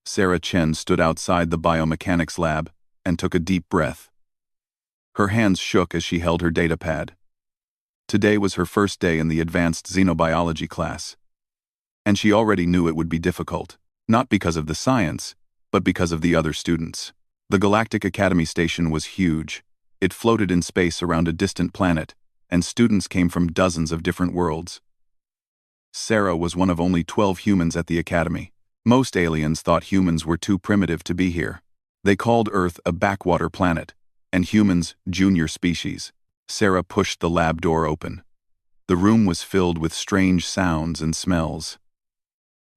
Sarah Chen stood outside the biomechanics lab and took a deep breath. Her hands shook as she held her datapad. Today was her first day in the advanced xenobiology class, and she already knew it would be difficult, not because of the science, but because of the other students. The Galactic Academy station was huge. It floated in space around a distant planet, and students came from dozens of different worlds. Sarah was one of only 12 humans at the Academy. Most aliens thought humans were too primitive to be here. They called Earth a backwater planet, and humans junior species. Sarah pushed the lab door open. The room was filled with strange sounds and smells.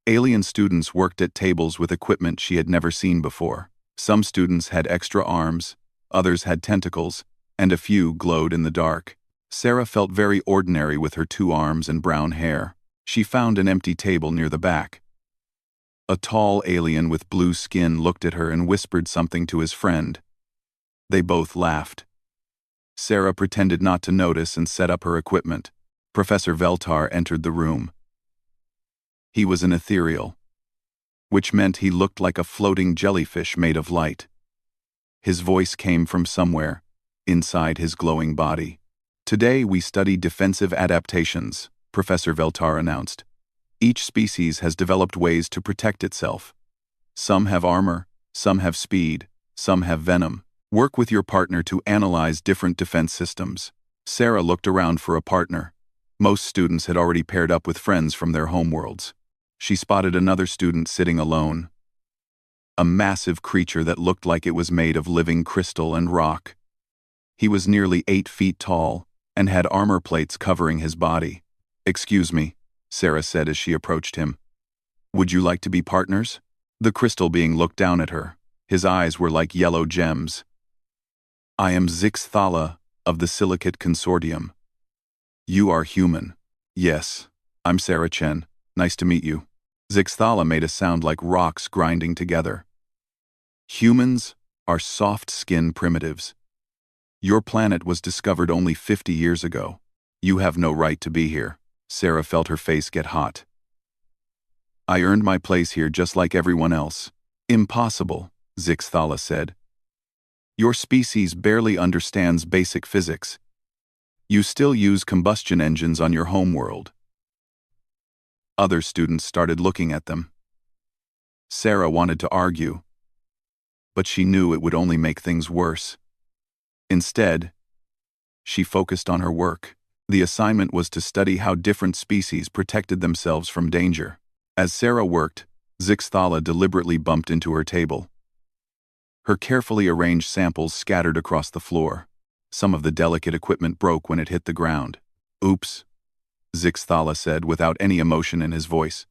Alien students worked at tables with equipment she had never seen before. Some students had extra arms, others had tentacles, and a few glowed in the dark. Sarah felt very ordinary with her 2 arms and brown hair. She found an empty table near the back. A tall alien with blue skin looked at her and whispered something to his friend. They both laughed. Sarah pretended not to notice and set up her equipment. Professor Veltar entered the room. He was an ethereal, which meant he looked like a floating jellyfish made of light. His voice came from somewhere, inside his glowing body. Today we study defensive adaptations, Professor Veltar announced. Each species has developed ways to protect itself. Some have armor, some have speed, some have venom. Work with your partner to analyze different defense systems. Sarah looked around for a partner. Most students had already paired up with friends from their homeworlds. She spotted another student sitting alone. A massive creature that looked like it was made of living crystal and rock. He was nearly 8 feet tall and had armor plates covering his body. "Excuse me," Sarah said as she approached him. "Would you like to be partners?" The crystal being looked down at her. His eyes were like yellow gems. "I am Zix Thala of the Silicate Consortium." "You are human." "Yes, I'm Sarah Chen. Nice to meet you." Zix Thala made a sound like rocks grinding together. "Humans are soft-skinned primitives. Your planet was discovered only 50 years ago. You have no right to be here." Sarah felt her face get hot. "I earned my place here just like everyone else." "Impossible," Zix Thala said. "Your species barely understands basic physics. You still use combustion engines on your homeworld." Other students started looking at them. Sarah wanted to argue, but she knew it would only make things worse. Instead, she focused on her work. The assignment was to study how different species protected themselves from danger. As Sarah worked, Zix Thala deliberately bumped into her table. Her carefully arranged samples scattered across the floor. Some of the delicate equipment broke when it hit the ground. "Oops," Zix Thala said without any emotion in his voice.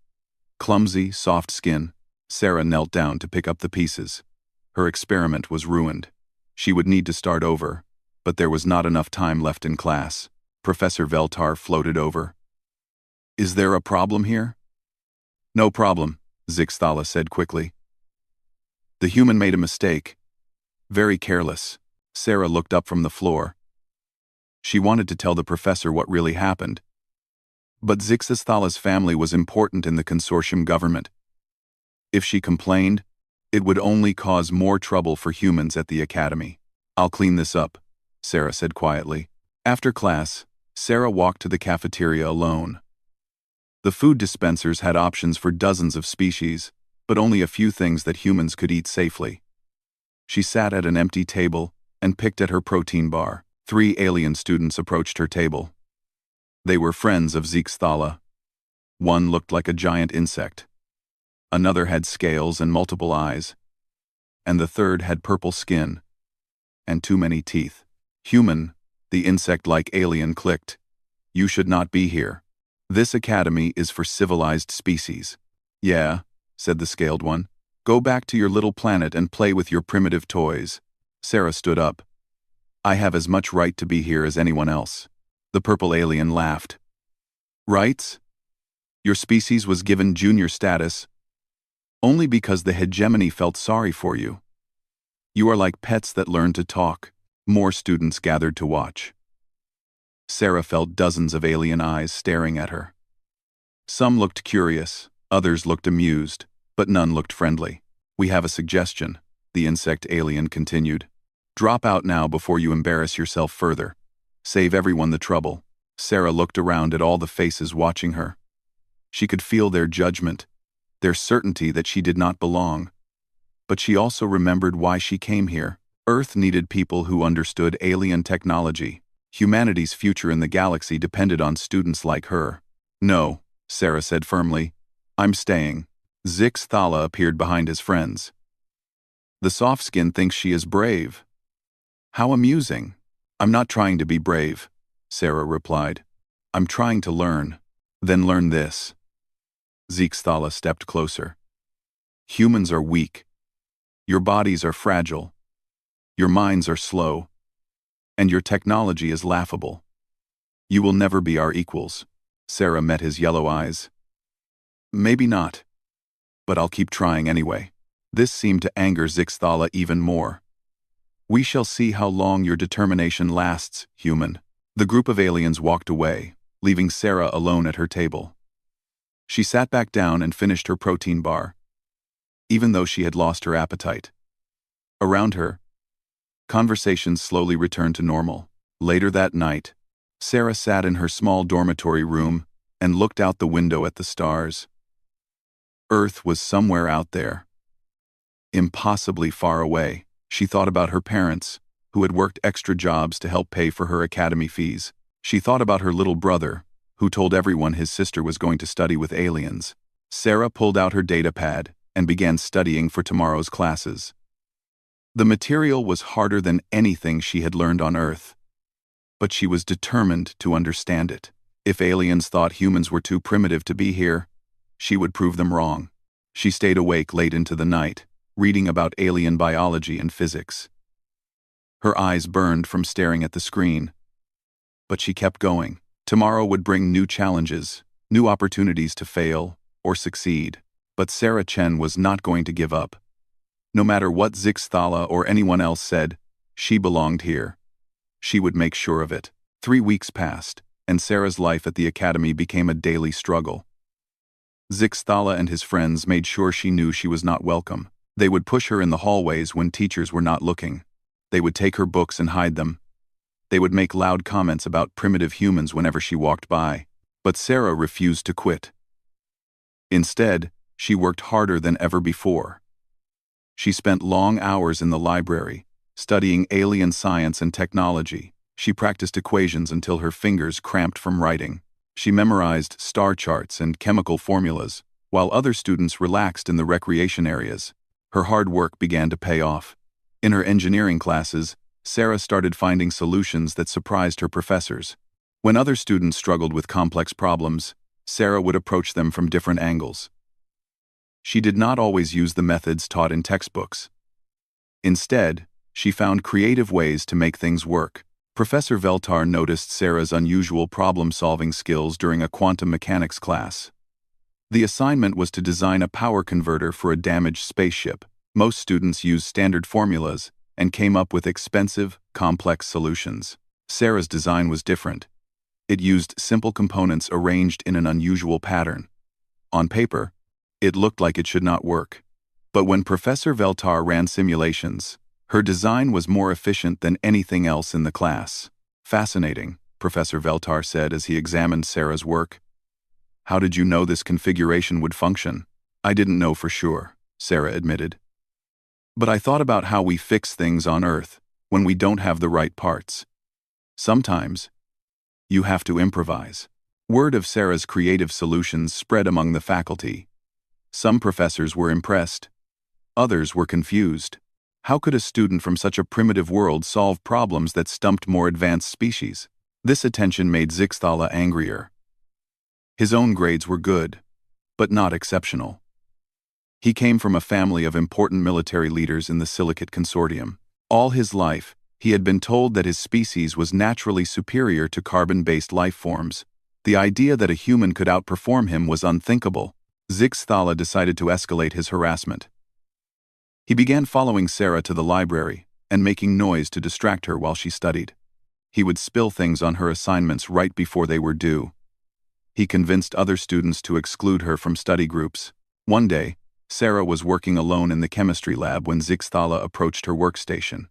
Clumsy, soft skin, Sarah knelt down to pick up the pieces. Her experiment was ruined. She would need to start over, but there was not enough time left in class. Professor Veltar floated over. "Is there a problem here?" "No problem," Zix Thala said quickly. "The human made a mistake. Very careless." Sarah looked up from the floor. She wanted to tell the professor what really happened. But Zix Thala's family was important in the consortium government. If she complained, it would only cause more trouble for humans at the academy. "I'll clean this up," Sarah said quietly. After class, Sarah walked to the cafeteria alone. The food dispensers had options for dozens of species, but only a few things that humans could eat safely. She sat at an empty table and picked at her protein bar. 3 alien students approached her table. They were friends of Zix Thala. One looked like a giant insect. Another had scales and multiple eyes. And the third had purple skin and too many teeth. "Human," the insect-like alien clicked. "You should not be here. This academy is for civilized species." "Yeah," said the scaled one. "Go back to your little planet and play with your primitive toys." Sarah stood up. "I have as much right to be here as anyone else." The purple alien laughed. "Rights? Your species was given junior status only because the hegemony felt sorry for you. You are like pets that learn to talk." More students gathered to watch. Sarah felt dozens of alien eyes staring at her. Some looked curious, others looked amused, but none looked friendly. "We have a suggestion," the insect alien continued. "Drop out now before you embarrass yourself further. Save everyone the trouble." Sarah looked around at all the faces watching her. She could feel their judgment, their certainty that she did not belong. But she also remembered why she came here. Earth needed people who understood alien technology. Humanity's future in the galaxy depended on students like her. "No," Sarah said firmly. "I'm staying." Zix Thala appeared behind his friends. "The soft-skin thinks she is brave." "How amusing." "I'm not trying to be brave," Sarah replied. "I'm trying to learn." "Then learn this." Zix Thala stepped closer. "Humans are weak. Your bodies are fragile. Your minds are slow. And your technology is laughable. You will never be our equals." Sarah met his yellow eyes. "Maybe not. But I'll keep trying anyway." This seemed to anger Zix Thala even more. "We shall see how long your determination lasts, human." The group of aliens walked away, leaving Sarah alone at her table. She sat back down and finished her protein bar, even though she had lost her appetite. Around her, conversations slowly returned to normal. Later that night, Sarah sat in her small dormitory room and looked out the window at the stars. Earth was somewhere out there, impossibly far away. She thought about her parents, who had worked extra jobs to help pay for her academy fees. She thought about her little brother, who told everyone his sister was going to study with aliens. Sarah pulled out her datapad and began studying for tomorrow's classes. The material was harder than anything she had learned on Earth, but she was determined to understand it. If aliens thought humans were too primitive to be here, she would prove them wrong. She stayed awake late into the night, reading about alien biology and physics. Her eyes burned from staring at the screen, but she kept going. Tomorrow would bring new challenges, new opportunities to fail or succeed. But Sarah Chen was not going to give up. No matter what Zix Thala or anyone else said, she belonged here. She would make sure of it. 3 weeks passed, and Sarah's life at the academy became a daily struggle. Zix Thala and his friends made sure she knew she was not welcome. They would push her in the hallways when teachers were not looking. They would take her books and hide them. They would make loud comments about primitive humans whenever she walked by. But Sarah refused to quit. Instead, she worked harder than ever before. She spent long hours in the library, studying alien science and technology. She practiced equations until her fingers cramped from writing. She memorized star charts and chemical formulas, while other students relaxed in the recreation areas. Her hard work began to pay off. In her engineering classes, Sarah started finding solutions that surprised her professors. When other students struggled with complex problems, Sarah would approach them from different angles. She did not always use the methods taught in textbooks. Instead, she found creative ways to make things work. Professor Veltar noticed Sarah's unusual problem-solving skills during a quantum mechanics class. The assignment was to design a power converter for a damaged spaceship. Most students used standard formulas and came up with expensive, complex solutions. Sarah's design was different. It used simple components arranged in an unusual pattern. On paper, it looked like it should not work. But when Professor Veltar ran simulations, her design was more efficient than anything else in the class. "Fascinating," Professor Veltar said as he examined Sarah's work. "How did you know this configuration would function?" "I didn't know for sure," Sarah admitted. "But I thought about how we fix things on Earth when we don't have the right parts. Sometimes, you have to improvise." Word of Sarah's creative solutions spread among the faculty. Some professors were impressed. Others were confused. How could a student from such a primitive world solve problems that stumped more advanced species? This attention made Zix Thala angrier. His own grades were good, but not exceptional. He came from a family of important military leaders in the Silicate Consortium. All his life, he had been told that his species was naturally superior to carbon-based life forms. The idea that a human could outperform him was unthinkable. Zix Thala decided to escalate his harassment. He began following Sarah to the library and making noise to distract her while she studied. He would spill things on her assignments right before they were due. He convinced other students to exclude her from study groups. One day, Sarah was working alone in the chemistry lab when Zixthala approached her workstation.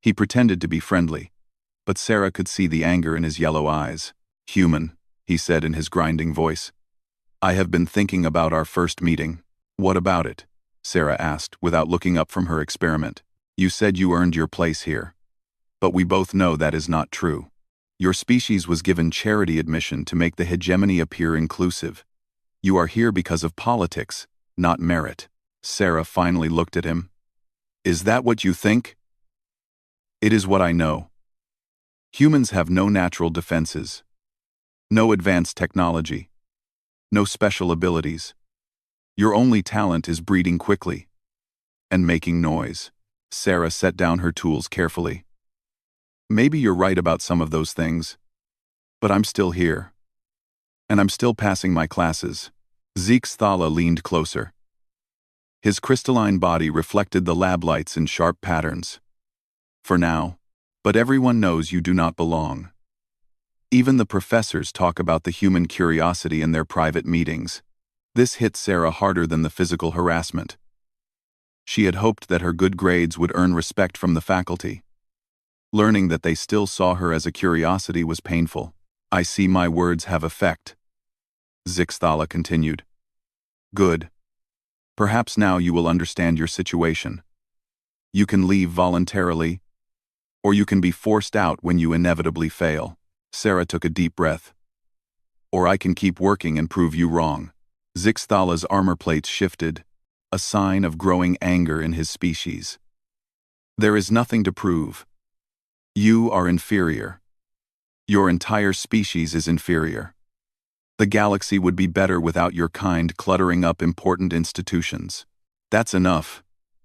He pretended to be friendly, but Sarah could see the anger in his yellow eyes. "Human," he said in his grinding voice. "I have been thinking about our first meeting." "What about it?" Sarah asked, without looking up from her experiment. "You said you earned your place here. But we both know that is not true. Your species was given charity admission to make the hegemony appear inclusive. You are here because of politics, not merit." Sarah finally looked at him. "Is that what you think?" "It is what I know. Humans have no natural defenses, no advanced technology, no special abilities. Your only talent is breeding quickly and making noise." Sarah set down her tools carefully. "Maybe you're right about some of those things, but I'm still here. And I'm still passing my classes." Zixthala leaned closer. His crystalline body reflected the lab lights in sharp patterns. "For now. But everyone knows you do not belong. Even the professors talk about the human curiosity in their private meetings." This hit Sarah harder than the physical harassment. She had hoped that her good grades would earn respect from the faculty. Learning that they still saw her as a curiosity was painful. "I see my words have effect," Zixthala continued. "Good. Perhaps now you will understand your situation. You can leave voluntarily, or you can be forced out when you inevitably fail." Sarah took a deep breath. "Or I can keep working and prove you wrong." Zixthala's armor plates shifted, a sign of growing anger in his species. "There is nothing to prove. You are inferior. Your entire species is inferior. The galaxy would be better without your kind cluttering up important institutions." "That's enough,"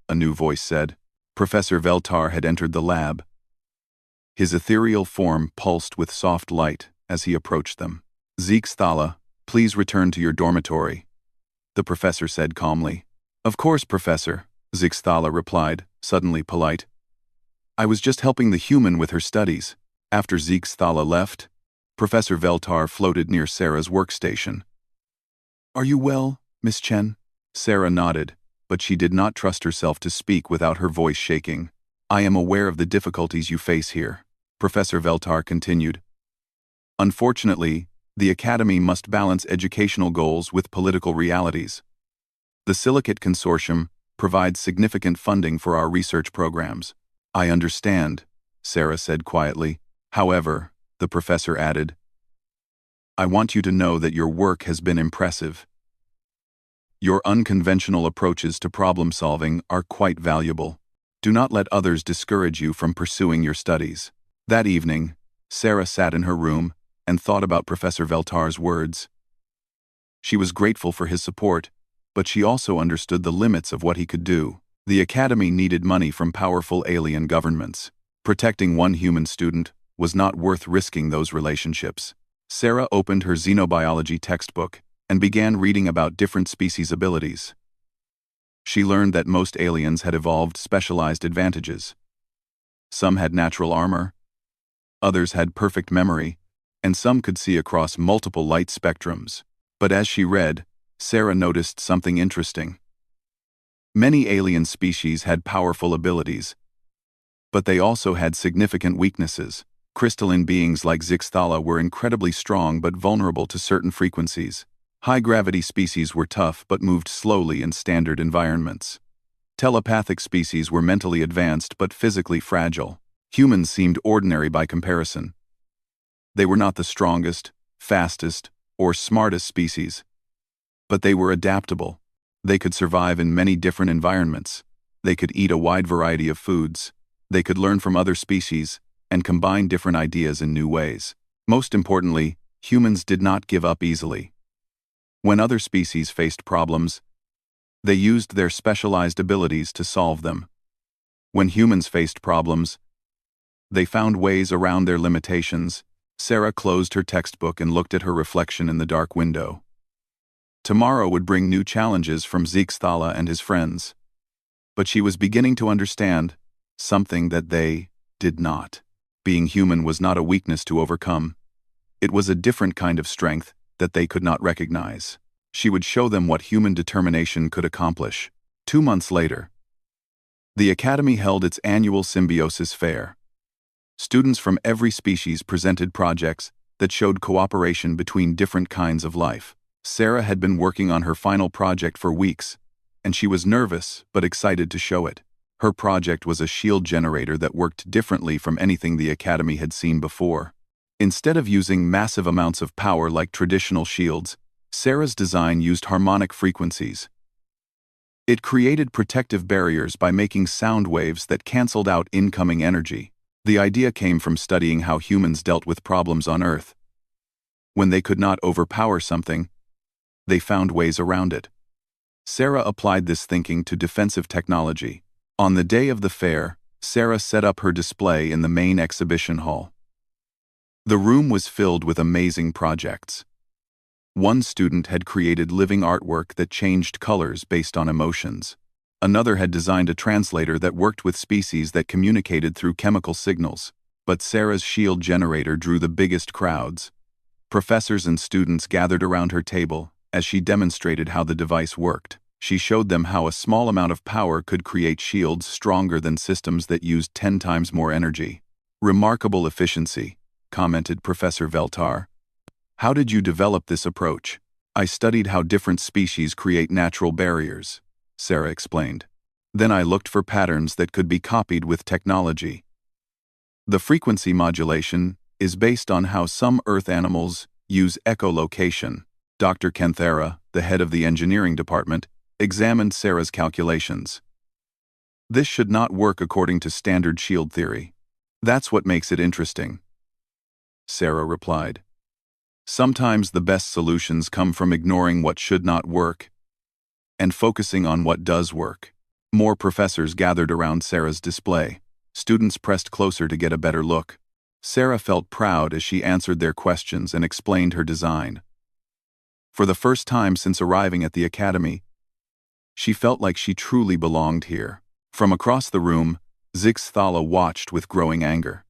a new voice said. Professor Veltar had entered the lab. His ethereal form pulsed with soft light as he approached them. "Zixthala, please return to your dormitory," the professor said calmly. "Of course, Professor," Zixthala replied, suddenly polite. "I was just helping the human with her studies." After Zixthala left, Professor Veltar floated near Sarah's workstation. "Are you well, Miss Chen?" Sarah nodded, but she did not trust herself to speak without her voice shaking. "I am aware of the difficulties you face here," Professor Veltar continued. "Unfortunately, the Academy must balance educational goals with political realities. The Silicate Consortium provides significant funding for our research programs." "I understand," Sarah said quietly. "However," the professor added, "I want you to know that your work has been impressive. Your unconventional approaches to problem-solving are quite valuable. Do not let others discourage you from pursuing your studies." That evening, Sarah sat in her room and thought about Professor Veltar's words. She was grateful for his support, but she also understood the limits of what he could do. The Academy needed money from powerful alien governments. Protecting one human student was not worth risking those relationships. Sarah opened her xenobiology textbook and began reading about different species' abilities. She learned that most aliens had evolved specialized advantages. Some had natural armor, others had perfect memory, and some could see across multiple light spectrums. But as she read, Sarah noticed something interesting. Many alien species had powerful abilities, but they also had significant weaknesses. Crystalline beings like Zixthala were incredibly strong but vulnerable to certain frequencies. High-gravity species were tough but moved slowly in standard environments. Telepathic species were mentally advanced but physically fragile. Humans seemed ordinary by comparison. They were not the strongest, fastest, or smartest species, but they were adaptable. They could survive in many different environments. They could eat a wide variety of foods. They could learn from other species and combine different ideas in new ways. Most importantly, humans did not give up easily. When other species faced problems, they used their specialized abilities to solve them. When humans faced problems, they found ways around their limitations. Sarah closed her textbook and looked at her reflection in the dark window. Tomorrow would bring new challenges from Zixthala and his friends. But she was beginning to understand something that they did not. Being human was not a weakness to overcome. It was a different kind of strength that they could not recognize. She would show them what human determination could accomplish. 2 months later, the Academy held its annual Symbiosis Fair. Students from every species presented projects that showed cooperation between different kinds of life. Sarah had been working on her final project for weeks, and she was nervous but excited to show it. Her project was a shield generator that worked differently from anything the Academy had seen before. Instead of using massive amounts of power like traditional shields, Sarah's design used harmonic frequencies. It created protective barriers by making sound waves that canceled out incoming energy. The idea came from studying how humans dealt with problems on Earth. When they could not overpower something, they found ways around it. Sarah applied this thinking to defensive technology. On the day of the fair, Sarah set up her display in the main exhibition hall. The room was filled with amazing projects. One student had created living artwork that changed colors based on emotions. Another had designed a translator that worked with species that communicated through chemical signals. But Sarah's shield generator drew the biggest crowds. Professors and students gathered around her table as she demonstrated how the device worked. She showed them how a small amount of power could create shields stronger than systems that used 10 times more energy. "Remarkable efficiency," commented Professor Veltar. "How did you develop this approach?" "I studied how different species create natural barriers," Sarah explained. "Then I looked for patterns that could be copied with technology. The frequency modulation is based on how some Earth animals use echolocation." Dr. Kenthera, the head of the engineering department, examined Sarah's calculations. "This should not work according to standard shield theory. That's what makes it interesting," Sarah replied. "Sometimes the best solutions come from ignoring what should not work and focusing on what does work." More professors gathered around Sarah's display. Students pressed closer to get a better look. Sarah felt proud as she answered their questions and explained her design. For the first time since arriving at the Academy, she felt like she truly belonged here. From across the room, Zixthala watched with growing anger.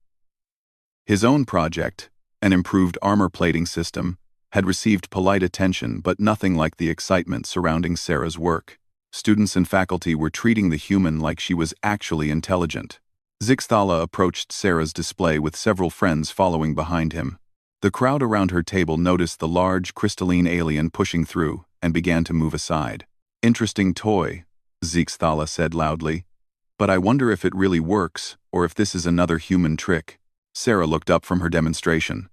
His own project, an improved armor plating system, had received polite attention but nothing like the excitement surrounding Sarah's work. Students and faculty were treating the human like she was actually intelligent. Zixthala approached Sarah's display with several friends following behind him. The crowd around her table noticed the large crystalline alien pushing through and began to move aside. "Interesting toy," Zixthala said loudly. "But I wonder if it really works or if this is another human trick." Sarah looked up from her demonstration.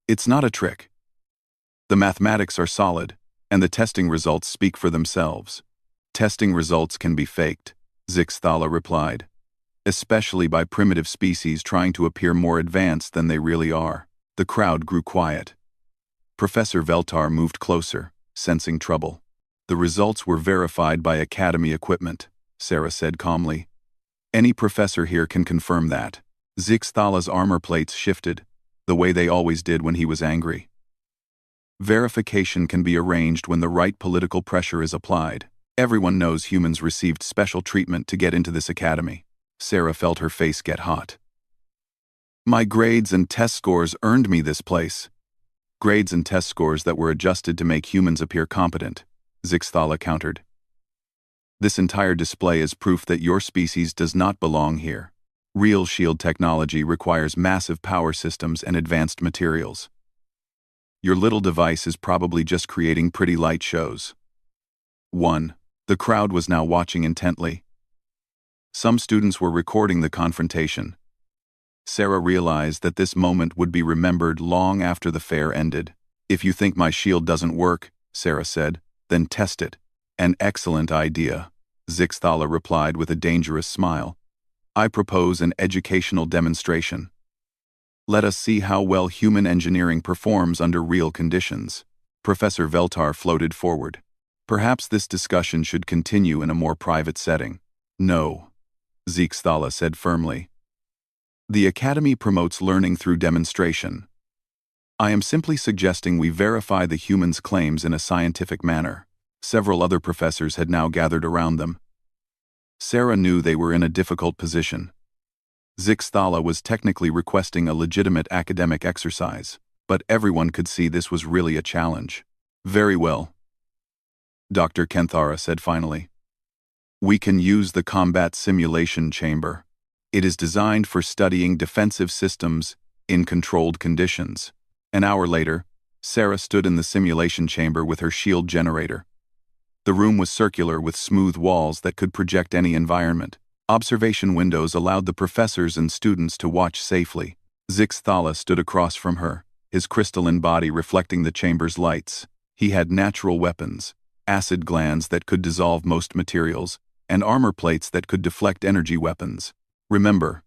"It's not a trick. The mathematics are solid, and the testing results speak for themselves." "Testing results can be faked," Zixthala replied, "especially by primitive species trying to appear more advanced than they really are." The crowd grew quiet. Professor Veltar moved closer, sensing trouble. "The results were verified by Academy equipment," Sarah said calmly. "Any professor here can confirm that." Zixthala's armor plates shifted, the way they always did when he was angry. "Verification can be arranged when the right political pressure is applied. Everyone knows humans received special treatment to get into this academy." Sarah felt her face get hot. "My grades and test scores earned me this place." "Grades and test scores that were adjusted to make humans appear competent," Zixthala countered. "This entire display is proof that your species does not belong here. Real shield technology requires massive power systems and advanced materials. Your little device is probably just creating pretty light shows." 1. The crowd was now watching intently. Some students were recording the confrontation. Sarah realized that this moment would be remembered long after the fair ended. "If you think my shield doesn't work," Sarah said, "then test it." "An excellent idea," Zixthala replied with a dangerous smile. "I propose an educational demonstration. Let us see how well human engineering performs under real conditions." Professor Veltar floated forward. "Perhaps this discussion should continue in a more private setting." "No," Zixthala said firmly. "The Academy promotes learning through demonstration. I am simply suggesting we verify the human's claims in a scientific manner." Several other professors had now gathered around them. Sarah knew they were in a difficult position. Zixthala was technically requesting a legitimate academic exercise, but everyone could see this was really a challenge. "Very well," Dr. Kenthara said finally. "We can use the combat simulation chamber. It is designed for studying defensive systems in controlled conditions." An hour later, Sarah stood in the simulation chamber with her shield generator. The room was circular with smooth walls that could project any environment. Observation windows allowed the professors and students to watch safely. Zix Thala stood across from her, his crystalline body reflecting the chamber's lights. He had natural weapons, acid glands that could dissolve most materials, and armor plates that could deflect energy weapons. "Remember,"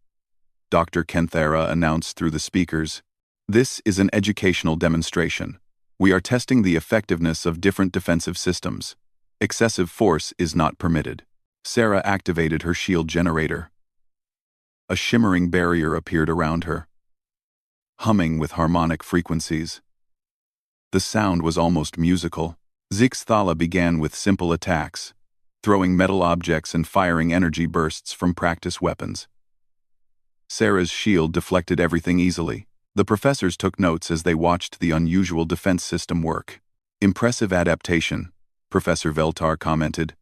Dr. Kenthara announced through the speakers, "this is an educational demonstration. We are testing the effectiveness of different defensive systems. Excessive force is not permitted." Sarah activated her shield generator. A shimmering barrier appeared around her, humming with harmonic frequencies. The sound was almost musical. Zix Thala began with simple attacks, throwing metal objects and firing energy bursts from practice weapons. Sarah's shield deflected everything easily. The professors took notes as they watched the unusual defense system work. "Impressive adaptation," Professor Veltar commented.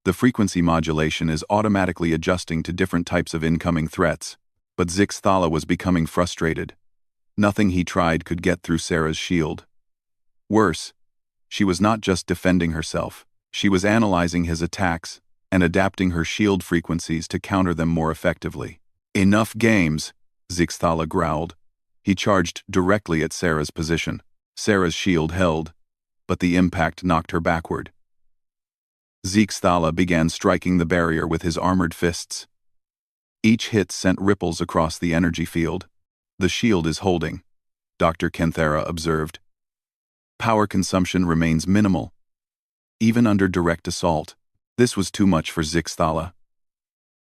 "The frequency modulation is automatically adjusting to different types of incoming threats." But Zix Thala was becoming frustrated. Nothing he tried could get through Sarah's shield. Worse, she was not just defending herself. She was analyzing his attacks and adapting her shield frequencies to counter them more effectively. "Enough games," Zix Thala growled. He charged directly at Sarah's position. Sarah's shield held, but the impact knocked her backward. Zix Thala began striking the barrier with his armored fists. Each hit sent ripples across the energy field. "The shield is holding," Dr. Kenthara observed. "Power consumption remains minimal, even under direct assault." This was too much for Zix Thala.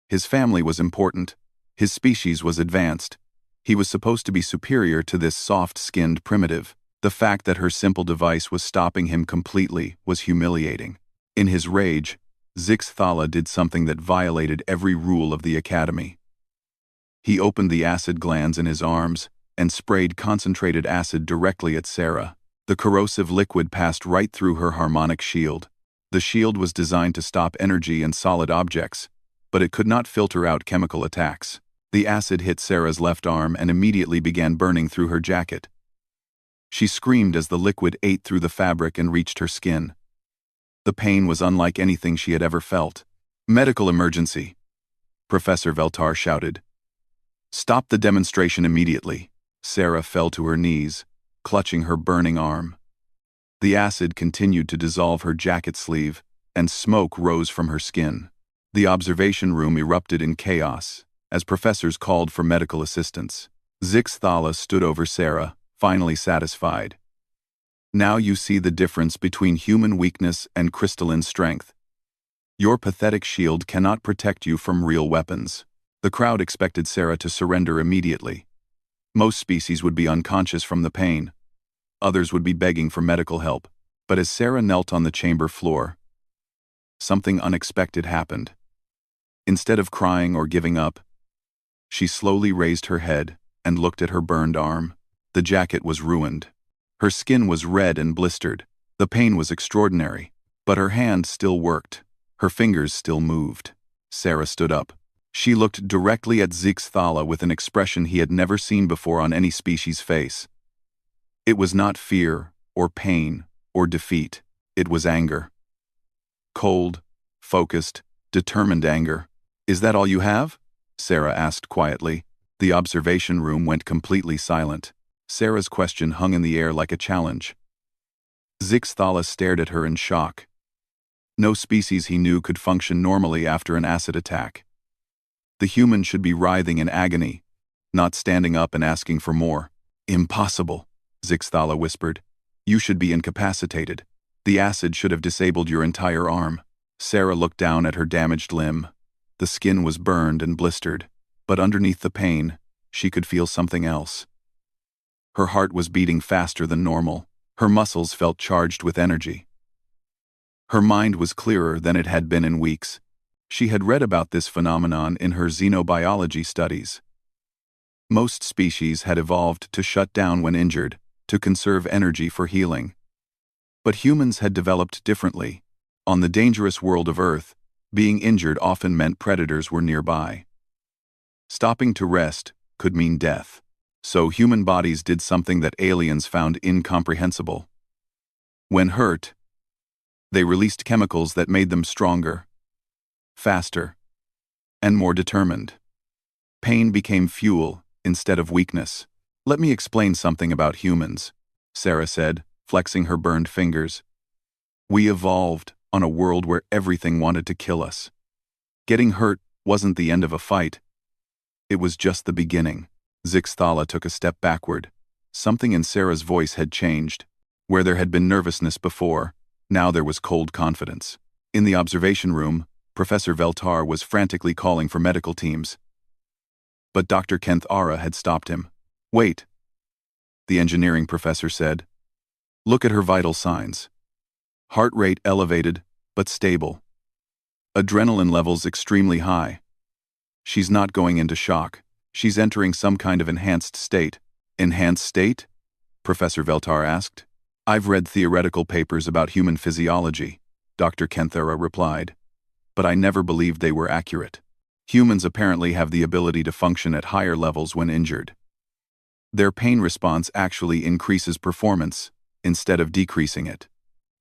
His family was important. His species was advanced. He was supposed to be superior to this soft-skinned primitive. The fact that her simple device was stopping him completely was humiliating. In his rage, Zix Thala did something that violated every rule of the academy. He opened the acid glands in his arms and sprayed concentrated acid directly at Sarah. The corrosive liquid passed right through her harmonic shield. The shield was designed to stop energy and solid objects, but it could not filter out chemical attacks. The acid hit Sarah's left arm and immediately began burning through her jacket. She screamed as the liquid ate through the fabric and reached her skin. The pain was unlike anything she had ever felt. "Medical emergency," Professor Veltar shouted. "Stop the demonstration immediately." Sarah fell to her knees, clutching her burning arm. The acid continued to dissolve her jacket sleeve, and smoke rose from her skin. The observation room erupted in chaos as professors called for medical assistance. Zix Thala stood over Sarah, finally satisfied. "Now you see the difference between human weakness and crystalline strength. Your pathetic shield cannot protect you from real weapons." The crowd expected Sarah to surrender immediately. Most species would be unconscious from the pain. Others would be begging for medical help. But as Sarah knelt on the chamber floor, something unexpected happened. Instead of crying or giving up, she slowly raised her head and looked at her burned arm. The jacket was ruined. Her skin was red and blistered. The pain was extraordinary, but her hand still worked. Her fingers still moved. Sarah stood up. She looked directly at Zix Thala with an expression he had never seen before on any species' face. It was not fear, or pain, or defeat. It was anger. Cold, focused, determined anger. "Is that all you have?" Sarah asked quietly. The observation room went completely silent. Sarah's question hung in the air like a challenge. Zix Thala stared at her in shock. No species he knew could function normally after an acid attack. The human should be writhing in agony, not standing up and asking for more. "Impossible," Zix Thala whispered. "You should be incapacitated. The acid should have disabled your entire arm." Sarah looked down at her damaged limb. The skin was burned and blistered, but underneath the pain, she could feel something else. Her heart was beating faster than normal. Her muscles felt charged with energy. Her mind was clearer than it had been in weeks. She had read about this phenomenon in her xenobiology studies. Most species had evolved to shut down when injured, to conserve energy for healing. But humans had developed differently. On the dangerous world of Earth, being injured often meant predators were nearby. Stopping to rest could mean death. So human bodies did something that aliens found incomprehensible. When hurt, they released chemicals that made them stronger, faster, and more determined. Pain became fuel instead of weakness. Let me explain something about humans, Sarah said, flexing her burned fingers. We evolved on a world where everything wanted to kill us. Getting hurt wasn't the end of a fight. It was just the beginning. Zixthala took a step backward. Something in Sarah's voice had changed. Where there had been nervousness before, now there was cold confidence. In the observation room, Professor Veltar was frantically calling for medical teams. But Dr. Kenth Ara had stopped him. Wait, the engineering professor said. Look at her vital signs. Heart rate elevated, but stable. Adrenaline levels extremely high. She's not going into shock. She's entering some kind of enhanced state. Enhanced state? Professor Veltar asked. I've read theoretical papers about human physiology, Dr. Kenthara replied, but I never believed they were accurate. Humans apparently have the ability to function at higher levels when injured. Their pain response actually increases performance, instead of decreasing it.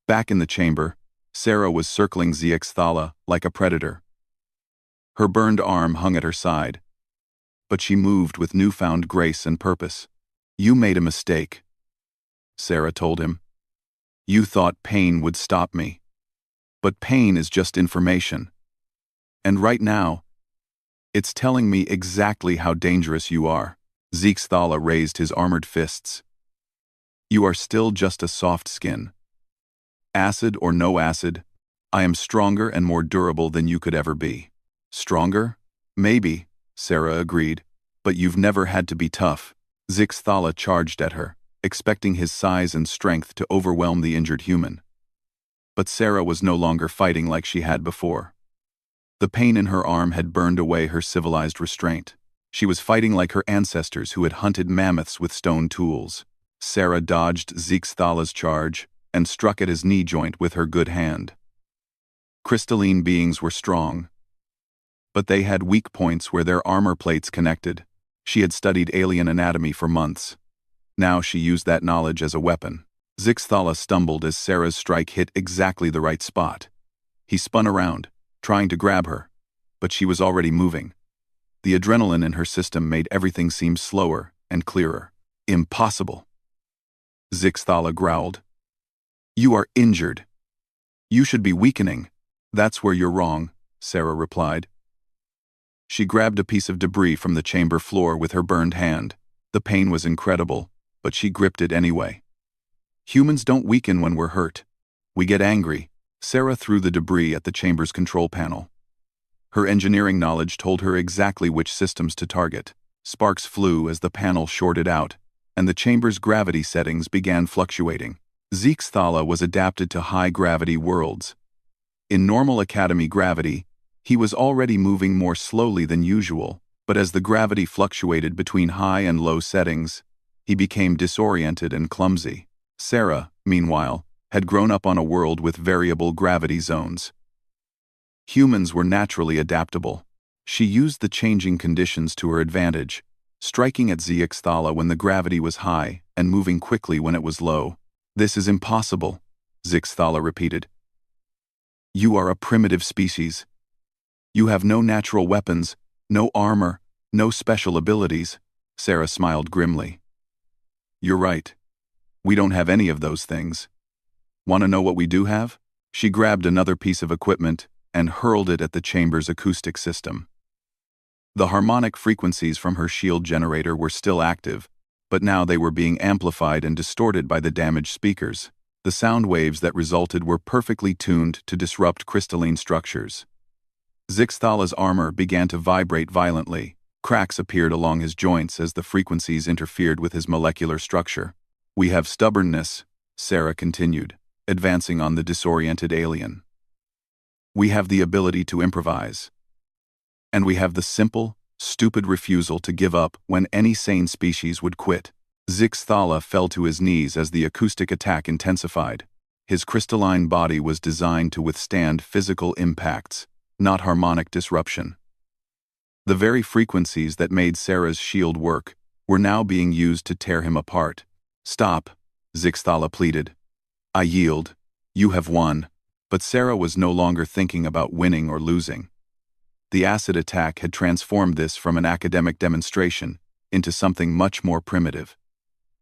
Back in the chamber, Sarah was circling Zixthala like a predator. Her burned arm hung at her side, but she moved with newfound grace and purpose. You made a mistake, Sarah told him. You thought pain would stop me. But pain is just information. And right now, it's telling me exactly how dangerous you are. Zixthala raised his armored fists. You are still just a soft skin. Acid or no acid, I am stronger and more durable than you could ever be. Stronger? Maybe, Sarah agreed, but you've never had to be tough. Zixthala charged at her, expecting his size and strength to overwhelm the injured human. But Sarah was no longer fighting like she had before. The pain in her arm had burned away her civilized restraint. She was fighting like her ancestors who had hunted mammoths with stone tools. Sarah dodged Zixthala's charge and struck at his knee joint with her good hand. Crystalline beings were strong, but they had weak points where their armor plates connected. She had studied alien anatomy for months. Now she used that knowledge as a weapon. Zixthala stumbled as Sarah's strike hit exactly the right spot. He spun around, trying to grab her, but she was already moving. The adrenaline in her system made everything seem slower and clearer. Impossible, Zixthala growled. You are injured. You should be weakening. That's where you're wrong, Sarah replied. She grabbed a piece of debris from the chamber floor with her burned hand. The pain was incredible, but she gripped it anyway. Humans don't weaken when we're hurt. We get angry. Sarah threw the debris at the chamber's control panel. Her engineering knowledge told her exactly which systems to target. Sparks flew as the panel shorted out, and the chamber's gravity settings began fluctuating. Zixthala was adapted to high-gravity worlds. In normal Academy gravity, he was already moving more slowly than usual, but as the gravity fluctuated between high and low settings, he became disoriented and clumsy. Sarah, meanwhile, had grown up on a world with variable gravity zones. Humans were naturally adaptable. She used the changing conditions to her advantage, striking at Zixthala when the gravity was high and moving quickly when it was low. This is impossible, Zixthala repeated. You are a primitive species. You have no natural weapons, no armor, no special abilities, Sarah smiled grimly. You're right. We don't have any of those things. Want to know what we do have? She grabbed another piece of equipment and hurled it at the chamber's acoustic system. The harmonic frequencies from her shield generator were still active, but now they were being amplified and distorted by the damaged speakers. The sound waves that resulted were perfectly tuned to disrupt crystalline structures. Zixthala's armor began to vibrate violently. Cracks appeared along his joints as the frequencies interfered with his molecular structure. We have stubbornness, Sarah continued, advancing on the disoriented alien. We have the ability to improvise. And we have the simple, stupid refusal to give up when any sane species would quit. Zixthala fell to his knees as the acoustic attack intensified. His crystalline body was designed to withstand physical impacts, not harmonic disruption. The very frequencies that made Sarah's shield work were now being used to tear him apart. "Stop," Zixthala pleaded. "I yield. You have won." But Sarah was no longer thinking about winning or losing. The acid attack had transformed this from an academic demonstration into something much more primitive.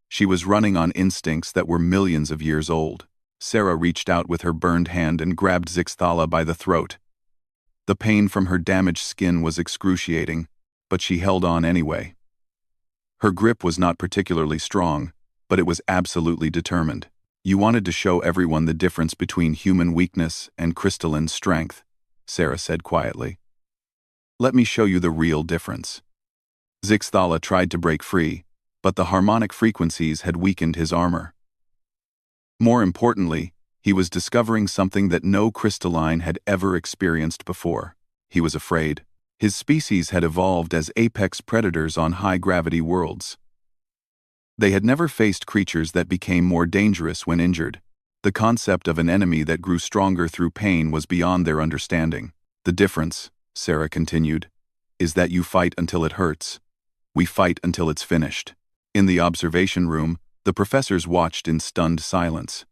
She was running on instincts that were millions of years old. Sarah reached out with her burned hand and grabbed Zixthala by the throat. The pain from her damaged skin was excruciating, but she held on anyway. Her grip was not particularly strong, but it was absolutely determined. "You wanted to show everyone the difference between human weakness and crystalline strength," Sarah said quietly. "Let me show you the real difference." Zixthala tried to break free, but the harmonic frequencies had weakened his armor. More importantly, he was discovering something that no crystalline had ever experienced before. He was afraid. His species had evolved as apex predators on high-gravity worlds. They had never faced creatures that became more dangerous when injured. The concept of an enemy that grew stronger through pain was beyond their understanding. "The difference," Sarah continued, "is that you fight until it hurts. We fight until it's finished." In the observation room, the professors watched in stunned silence.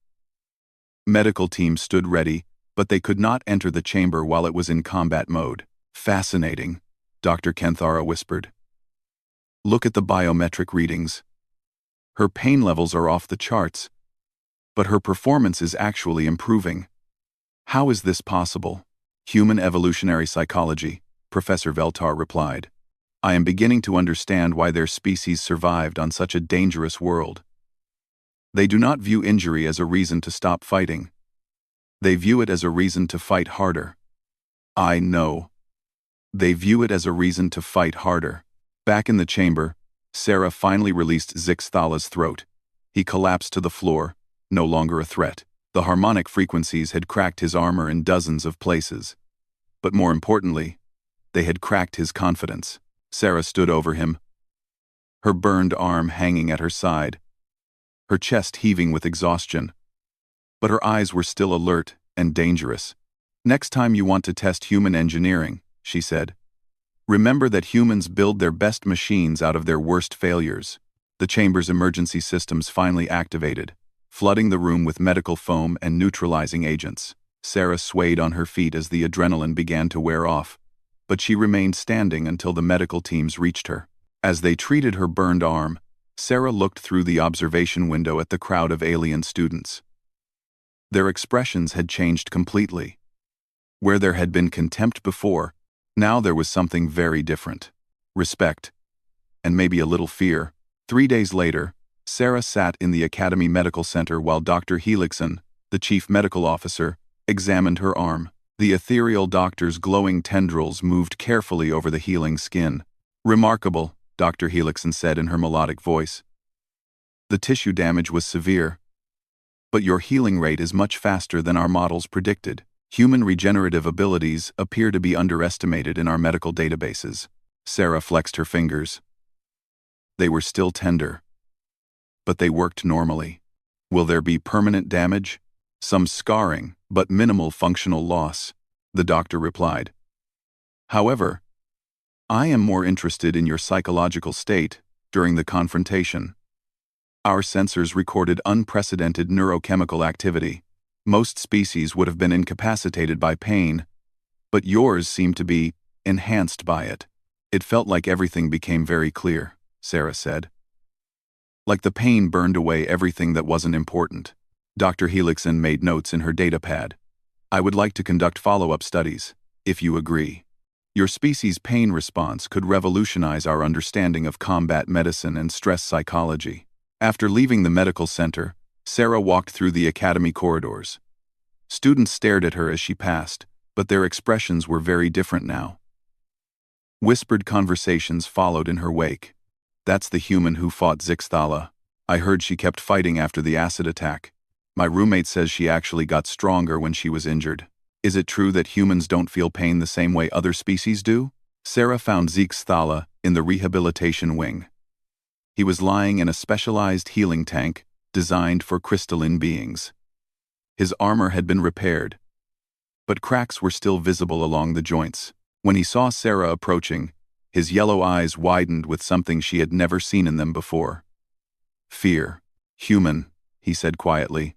Medical teams stood ready, but they could not enter the chamber while it was in combat mode. "Fascinating," Dr. Kenthara whispered. "Look at the biometric readings. Her pain levels are off the charts, but her performance is actually improving. How is this possible?" "Human evolutionary psychology," Professor Veltar replied. "I am beginning to understand why their species survived on such a dangerous world. They do not view injury as a reason to stop fighting. They view it as a reason to fight harder." "I know. They view it as a reason to fight harder." Back in the chamber, Sarah finally released Zixthala's throat. He collapsed to the floor, no longer a threat. The harmonic frequencies had cracked his armor in dozens of places. But more importantly, they had cracked his confidence. Sarah stood over him, her burned arm hanging at her side, her chest heaving with exhaustion. But her eyes were still alert and dangerous. "Next time you want to test human engineering," she said, "remember that humans build their best machines out of their worst failures." The chamber's emergency systems finally activated, flooding the room with medical foam and neutralizing agents. Sarah swayed on her feet as the adrenaline began to wear off, but she remained standing until the medical teams reached her. As they treated her burned arm, Sarah looked through the observation window at the crowd of alien students. Their expressions had changed completely. Where there had been contempt before, now there was something very different. Respect, and maybe a little fear. 3 days later, Sarah sat in the Academy Medical Center while Dr. Helixson, the chief medical officer, examined her arm. The ethereal doctor's glowing tendrils moved carefully over the healing skin. "Remarkable," Dr. Helixson said in her melodic voice. "The tissue damage was severe, but your healing rate is much faster than our models predicted. Human regenerative abilities appear to be underestimated in our medical databases." Sarah flexed her fingers. They were still tender, but they worked normally. "Will there be permanent damage?" "Some scarring, but minimal functional loss," the doctor replied. "However, I am more interested in your psychological state during the confrontation. Our sensors recorded unprecedented neurochemical activity. Most species would have been incapacitated by pain, but yours seemed to be enhanced by it." "It felt like everything became very clear," Sarah said. "Like the pain burned away everything that wasn't important." Dr. Helixson made notes in her datapad. "I would like to conduct follow-up studies, if you agree. Your species' pain response could revolutionize our understanding of combat medicine and stress psychology." After leaving the medical center, Sarah walked through the academy corridors. Students stared at her as she passed, but their expressions were very different now. Whispered conversations followed in her wake. "That's the human who fought Zixthala. I heard she kept fighting after the acid attack. My roommate says she actually got stronger when she was injured. Is it true that humans don't feel pain the same way other species do?" Sarah found Zixthala in the rehabilitation wing. He was lying in a specialized healing tank designed for crystalline beings. His armor had been repaired, but cracks were still visible along the joints. When he saw Sarah approaching, his yellow eyes widened with something she had never seen in them before. "Fear. Human," he said quietly.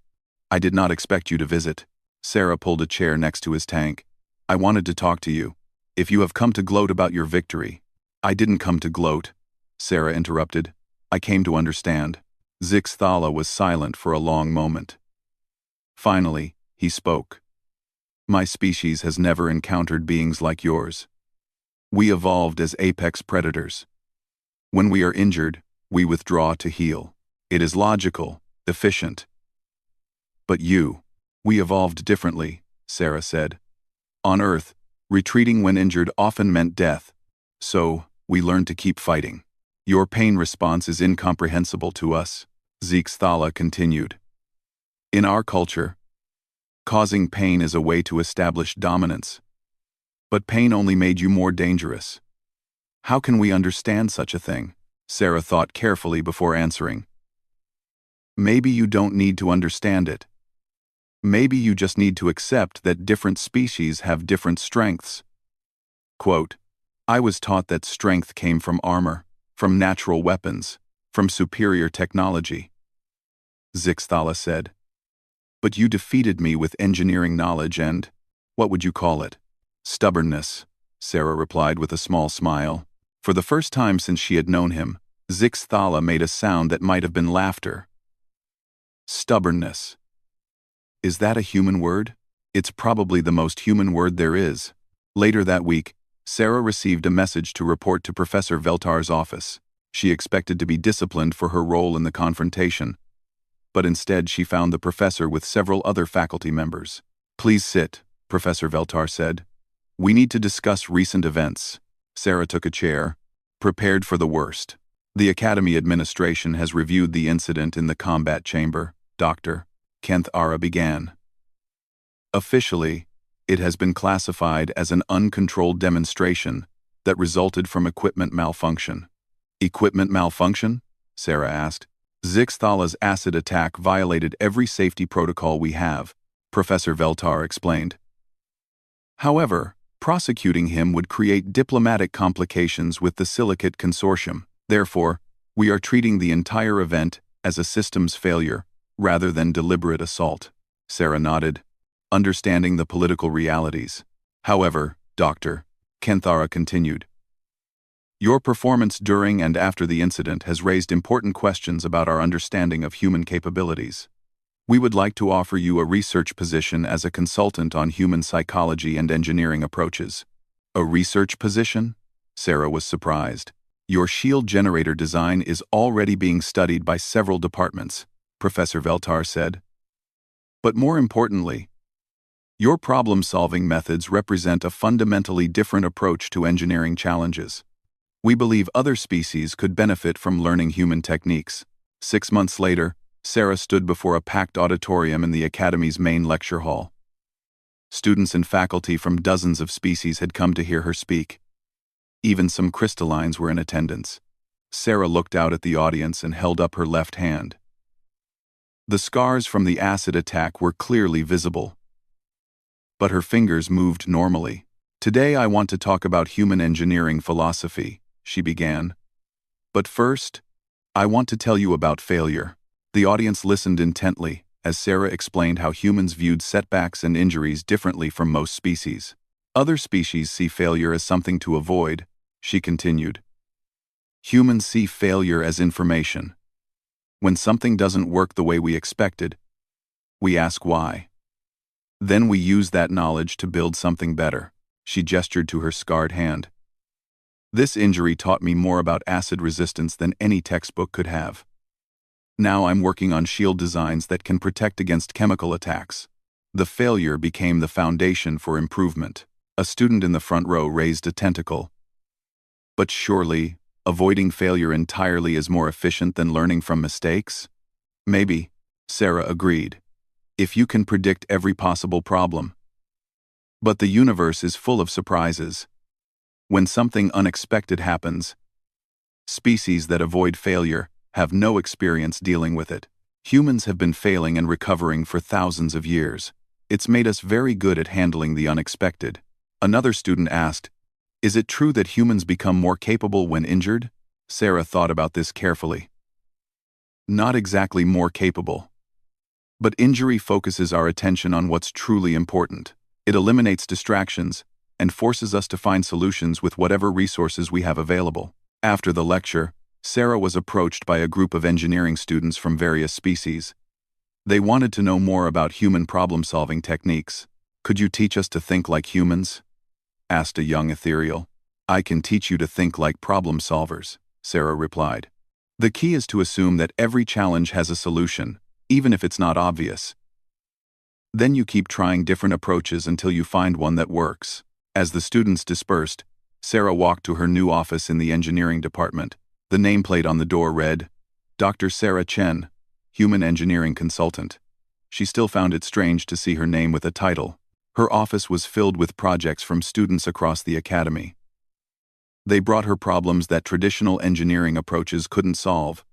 "I did not expect you to visit." Sarah pulled a chair next to his tank. "I wanted to talk to you. If you have come to gloat about your victory—" "I didn't come to gloat," Sarah interrupted. "I came to understand." Zixthala was silent for a long moment. Finally, he spoke. "My species has never encountered beings like yours. We evolved as apex predators. When we are injured, we withdraw to heal. It is logical, efficient. But we evolved differently," Sarah said. "On Earth, retreating when injured often meant death, so we learned to keep fighting. Your pain response is incomprehensible to us," Zixthala continued. "In our culture, causing pain is a way to establish dominance. But pain only made you more dangerous. How can we understand such a thing?" Sarah thought carefully before answering. "Maybe you don't need to understand it. Maybe you just need to accept that different species have different strengths." Quote, "I was taught that strength came from armor, from natural weapons, from superior technology," Zixthala said. "But you defeated me with engineering knowledge and, what would you call it? Stubbornness," Sarah replied with a small smile. For the first time since she had known him, Zixthala made a sound that might have been laughter. Stubbornness. Is that a human word? It's probably the most human word there is. Later that week, Sarah received a message to report to Professor Veltar's office. She expected to be disciplined for her role in the confrontation, but instead she found the professor with several other faculty members. "Please sit," Professor Veltar said. "We need to discuss recent events." Sarah took a chair, prepared for the worst. "The Academy administration has reviewed the incident in the combat chamber, Dr. Kenthara began. Officially, it has been classified as an uncontrolled demonstration that resulted from equipment malfunction." "Equipment malfunction?" Sarah asked. "Zixthala's acid attack violated every safety protocol we have," Professor Veltar explained. "However, prosecuting him would create diplomatic complications with the Silicate Consortium. Therefore, we are treating the entire event as a systems failure rather than deliberate assault." Sarah nodded, understanding the political realities. "However, Dr. Kenthara continued, your performance during and after the incident has raised important questions about our understanding of human capabilities. We would like to offer you a research position as a consultant on human psychology and engineering approaches." "A research position?" Sarah was surprised. "Your shield generator design is already being studied by several departments," Professor Veltar said. "But more importantly, your problem-solving methods represent a fundamentally different approach to engineering challenges. We believe other species could benefit from learning human techniques." 6 months later, Sarah stood before a packed auditorium in the Academy's main lecture hall. Students and faculty from dozens of species had come to hear her speak. Even some crystallines were in attendance. Sarah looked out at the audience and held up her left hand. The scars from the acid attack were clearly visible, but her fingers moved normally. "Today I want to talk about human engineering philosophy," she began. "But first, I want to tell you about failure." The audience listened intently as Sarah explained how humans viewed setbacks and injuries differently from most species. "Other species see failure as something to avoid," she continued. "Humans see failure as information. When something doesn't work the way we expected, we ask why. Then we use that knowledge to build something better." She gestured to her scarred hand. "This injury taught me more about acid resistance than any textbook could have. Now I'm working on shield designs that can protect against chemical attacks." The failure became the foundation for improvement. A student in the front row raised a tentacle. "But surely, avoiding failure entirely is more efficient than learning from mistakes?" "Maybe," Sarah agreed, "if you can predict every possible problem. But the universe is full of surprises. When something unexpected happens, species that avoid failure have no experience dealing with it." Humans have been failing and recovering for thousands of years. It's made us very good at handling the unexpected. Another student asked, "Is it true that humans become more capable when injured?" Sarah thought about this carefully. Not exactly more capable. But injury focuses our attention on what's truly important. It eliminates distractions and forces us to find solutions with whatever resources we have available. After the lecture, Sarah was approached by a group of engineering students from various species. They wanted to know more about human problem-solving techniques. "Could you teach us to think like humans?" asked a young ethereal. "I can teach you to think like problem solvers," Sarah replied. "The key is to assume that every challenge has a solution, even if it's not obvious. Then you keep trying different approaches until you find one that works." As the students dispersed, Sarah walked to her new office in the engineering department. The nameplate on the door read, "Dr. Sarah Chen, Human Engineering Consultant." She still found it strange to see her name with a title. Her office was filled with projects from students across the academy. They brought her problems that traditional engineering approaches couldn't solve,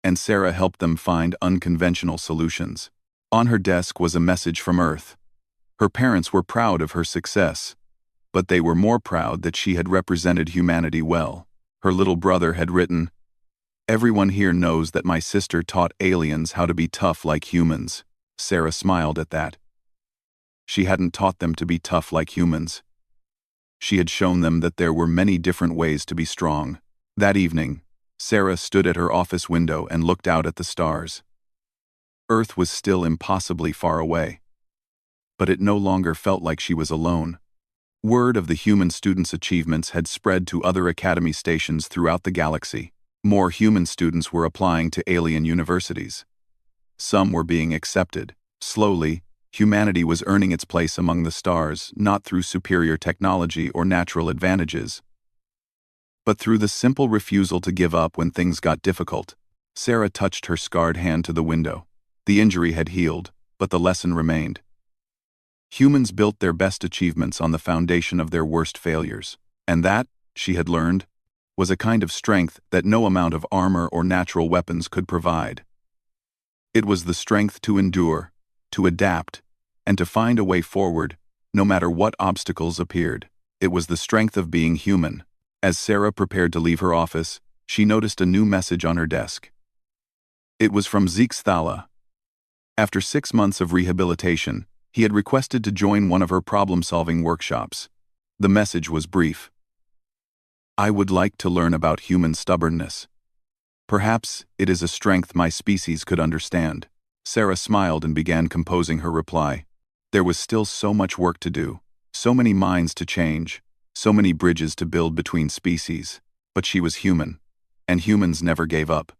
and Sarah helped them find unconventional solutions. On her desk was a message from Earth. Her parents were proud of her success, but they were more proud that she had represented humanity well. Her little brother had written, "Everyone here knows that my sister taught aliens how to be tough like humans." Sarah smiled at that. She hadn't taught them to be tough like humans. She had shown them that there were many different ways to be strong. That evening, Sarah stood at her office window and looked out at the stars. Earth was still impossibly far away, but it no longer felt like she was alone. Word of the human students' achievements had spread to other academy stations throughout the galaxy. More human students were applying to alien universities. Some were being accepted. Slowly, humanity was earning its place among the stars, not through superior technology or natural advantages, but through the simple refusal to give up when things got difficult. Sarah touched her scarred hand to the window. The injury had healed, but the lesson remained. Humans built their best achievements on the foundation of their worst failures, and that, she had learned, was a kind of strength that no amount of armor or natural weapons could provide. It was the strength to endure, to adapt, and to find a way forward, no matter what obstacles appeared. It was the strength of being human. As Sarah prepared to leave her office, she noticed a new message on her desk. It was from Zeke Thala. After 6 months of rehabilitation, he had requested to join one of her problem-solving workshops. The message was brief. "I would like to learn about human stubbornness. Perhaps it is a strength my species could understand." Sarah smiled and began composing her reply. There was still so much work to do, so many minds to change, so many bridges to build between species. But she was human, and humans never gave up.